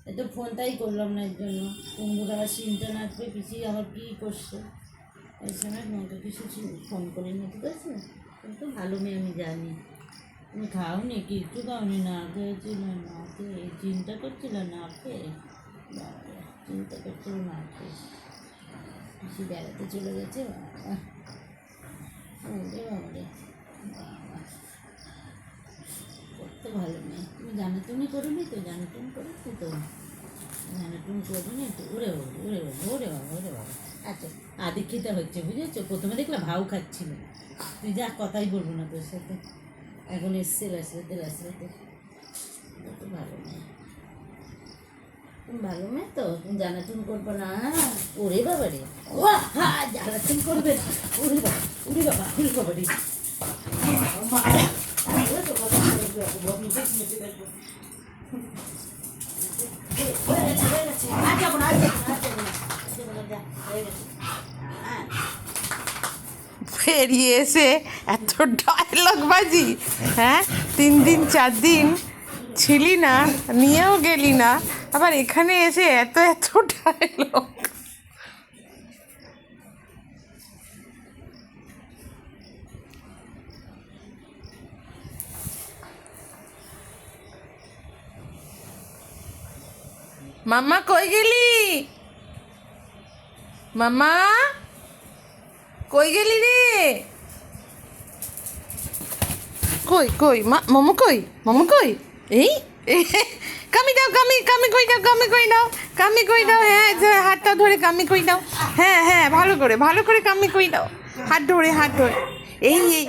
এত ফোনটাই করলাম না এর জন্য। কুমড়োর আবার সিমটা নাচবে, পিসি আবার কী করছে এই সময় তোমাকে কিছু ফোন করে নিতে পারছে। তুমি তো ভালো মেয়ে, আমি জানি। তুমি খাওনি, কিচ্ছু খাওনি, না খেয়েছিল, না খেয়ে চিন্তা করছিল, না খেয়ে চিন্তা করছিল, না খেয়ে পিসি বেড়াতে চলে গেছে। বাবা ওরে বাবারে, বাবা কত ভালো মেয়ে। তুমি জানো তুমি করবি তো, জানো তুমি করেছি তো, জানো তুমি করবি না তো। ওরে বাবা, ওরে বাবা, ওরে বাবা, ওরে বাবা। আচ্ছা আদিক্ষিতা হচ্ছে, বুঝেছো? প্রথমে দেখলাম ভাও খাচ্ছিল, তুই যা কথাই বলবো না তোর সাথে। এখন এসছে লাসরাতে, লাসরাতে। কত ভালো মেয়ে, তুমি ভালো মেয়ে তো, তুমি জ্বালাতন করবো না। ওরে বাবা রে, ও হ্যাঁ জ্বালাতন করবে না। উড়ি বাবা, উড়ি বাবা, উড়ি বাবা রে। বেরিয়ে এসে এত ডায়লগ বাজি, হ্যাঁ 3 দিন 4 দিন ছিলি না, নিয়েও গেলি না, আবার এখানে এসে এত এত ডায়লগ। মাম্মা কই গেলি? মাম্মা কই গেলি রে? কই কই মামু কই, মামু কই? এই কামি দাও, কামি কামি কই দাও, কামি কই দাও, কামি কই দাও। হ্যাঁ হাতটা ধরে কামি কই দাও। হ্যাঁ হ্যাঁ ভালো করে কামি কই দাও, হাত ধরে হাত ধরে। এই এই